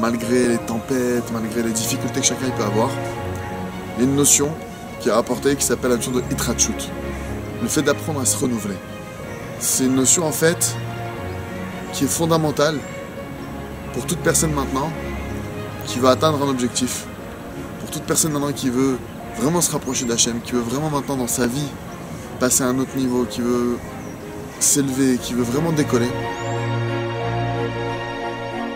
malgré les tempêtes, malgré les difficultés que chacun peut avoir, il y a une notion qui est rapportée qui s'appelle la notion de Hitratshut, le fait d'apprendre à se renouveler. C'est une notion en fait qui est fondamentale pour toute personne maintenant qui va atteindre un objectif, pour toute personne maintenant qui veut vraiment se rapprocher d'Hachem, qui veut vraiment maintenant dans sa vie passer à un autre niveau, qui veut s'élever, qui veut vraiment décoller.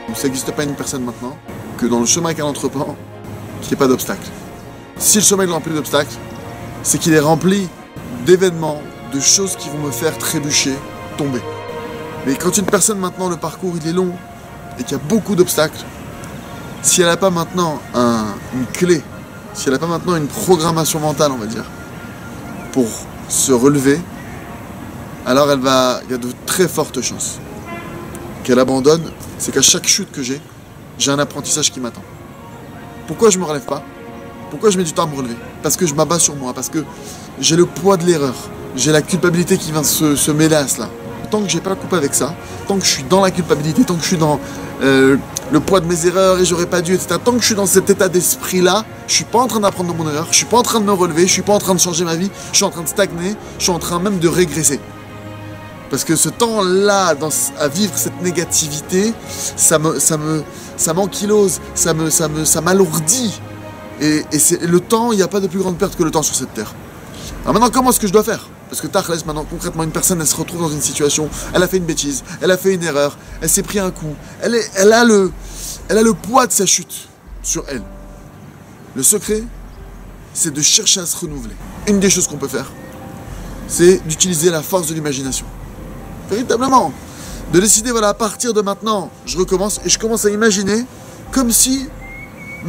Donc ça n'existe pas une personne maintenant que dans le chemin qu'elle entreprend, qu'il n'y ait pas d'obstacles. Si le chemin est rempli d'obstacles, c'est qu'il est rempli d'événements, de choses qui vont me faire trébucher, tomber. Mais quand une personne maintenant, le parcours il est long et qu'il y a beaucoup d'obstacles, si elle n'a pas maintenant une clé, si elle n'a pas maintenant une programmation mentale, on va dire, pour se relever, alors il y a de très fortes chances qu'elle abandonne. C'est qu'à chaque chute que j'ai un apprentissage qui m'attend. Pourquoi je ne me relève pas? Pourquoi je mets du temps à me relever? Parce que je m'abats sur moi, parce que j'ai le poids de l'erreur, j'ai la culpabilité qui vient se mêler à cela. Tant que j'ai pas la coupe avec ça, tant que je suis dans la culpabilité, tant que je suis dans le poids de mes erreurs et j'aurais pas dû, etc. Tant que je suis dans cet état d'esprit-là, je suis pas en train d'apprendre de mon erreur, je suis pas en train de me relever, je suis pas en train de changer ma vie, je suis en train de stagner, je suis en train même de régresser. Parce que ce temps-là, à vivre cette négativité, ça m'ankylose, ça m'alourdit. Et le temps, il n'y a pas de plus grande perte que le temps sur cette terre. Alors maintenant, comment est-ce que je dois faire? Parce que Tachlès, maintenant, concrètement, une personne, elle se retrouve dans une situation, elle a fait une bêtise, elle a fait une erreur, elle s'est pris un coup, elle a le poids de sa chute sur elle. Le secret, c'est de chercher à se renouveler. Une des choses qu'on peut faire, c'est d'utiliser la force de l'imagination. Véritablement, de décider, voilà, à partir de maintenant, je recommence et je commence à imaginer comme si,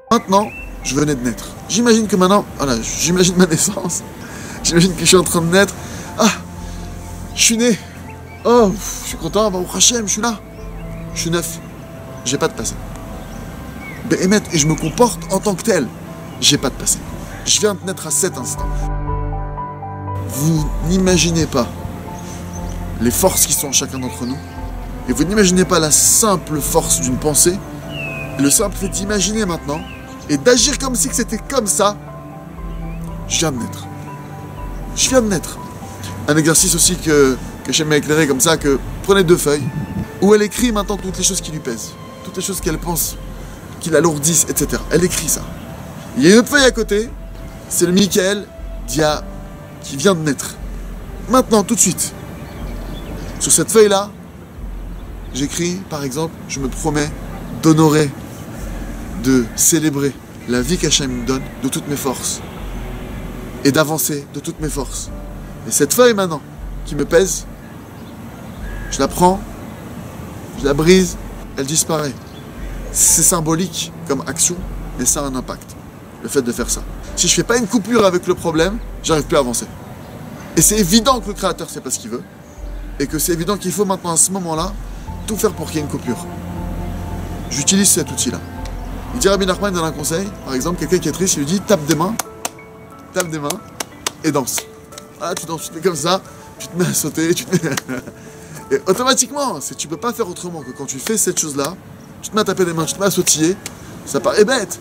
maintenant, je venais de naître. J'imagine que maintenant, voilà, j'imagine ma naissance, j'imagine que je suis en train de naître. Ah, je suis né. Oh, je suis content, bah, Hachem, je suis là. Je suis neuf. J'ai pas de passé. Béhémet, et je me comporte en tant que tel. J'ai pas de passé. Je viens de naître à cet instant. Vous n'imaginez pas les forces qui sont en chacun d'entre nous. Et vous n'imaginez pas la simple force d'une pensée. Le simple fait d'imaginer maintenant et d'agir comme si c'était comme ça. Je viens de naître. Je viens de naître. Un exercice aussi que j'aime m'a éclairé comme ça, que prenez 2 feuilles, où elle écrit maintenant toutes les choses qui lui pèsent, toutes les choses qu'elle pense, qui l'alourdissent, etc. Elle écrit ça. Il y a une autre feuille à côté, c'est le Michael qui vient de naître. Maintenant, tout de suite. Sur cette feuille-là, j'écris, par exemple, je me promets d'honorer, de célébrer la vie qu'Hachem me donne de toutes mes forces et d'avancer de toutes mes forces. Et cette feuille maintenant qui me pèse, je la prends, je la brise, elle disparaît. C'est symbolique comme action, mais ça a un impact, le fait de faire ça. Si je fais pas une coupure avec le problème, j'arrive plus à avancer. Et c'est évident que le Créateur sait pas ce qu'il veut, et que c'est évident qu'il faut maintenant à ce moment-là tout faire pour qu'il y ait une coupure. J'utilise cet outil-là. Il dit Rabbi Nachman dans un conseil, par exemple, quelqu'un qui est triste, il lui dit tape des mains et danse. Ah, tu danses, tu te mets comme ça, tu te mets à sauter, tu te mets... Et automatiquement, tu peux pas faire autrement que quand tu fais cette chose-là, tu te mets à taper des mains, tu te mets à sautiller, ça paraît bête,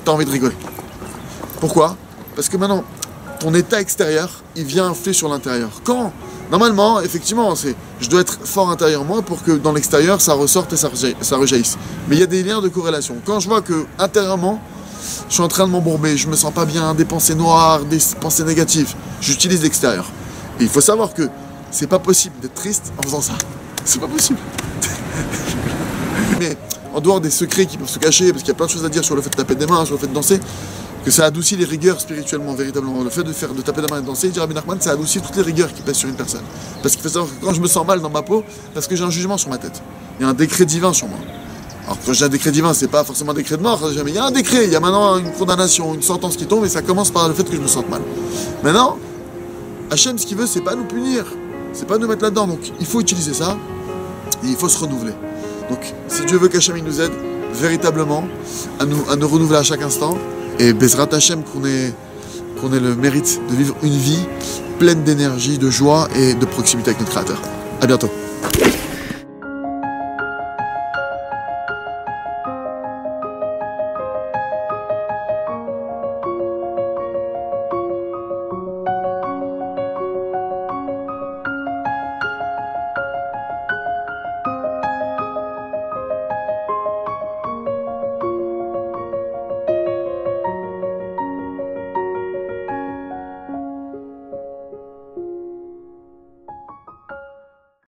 tu as envie de rigoler. Pourquoi? Parce que maintenant, ton état extérieur, il vient influer sur l'intérieur. Quand normalement, effectivement, je dois être fort intérieurement pour que dans l'extérieur, ça ressorte et ça rejaillisse. Mais il y a des liens de corrélation. Quand je vois que intérieurement, je suis en train de m'embourber, je me sens pas bien, des pensées noires, des pensées négatives, j'utilise l'extérieur. Et il faut savoir que c'est pas possible d'être triste en faisant ça. C'est pas possible. Mais en dehors des secrets qui peuvent se cacher, parce qu'il y a plein de choses à dire sur le fait de taper des mains, sur le fait de danser, que ça adoucit les rigueurs spirituellement, véritablement. Le fait de taper des mains et de danser, dit Rabbi Nachman, ça adoucit toutes les rigueurs qui pèsent sur une personne. Parce qu'il faut savoir que quand je me sens mal dans ma peau, parce que j'ai un jugement sur ma tête. Il y a un décret divin sur moi. Alors quand j'ai un décret divin, c'est pas forcément un décret de mort, mais il y a un décret, il y a maintenant une condamnation, une sentence qui tombe, et ça commence par le fait que je me sente mal. Maintenant, Hachem, ce qu'il veut, c'est pas nous punir, c'est pas nous mettre là-dedans. Donc il faut utiliser ça, et il faut se renouveler. Donc si Dieu veut qu'Hachem nous aide véritablement à nous renouveler à chaque instant, et Bezrat Hachem qu'on ait le mérite de vivre une vie pleine d'énergie, de joie et de proximité avec notre Créateur. À bientôt.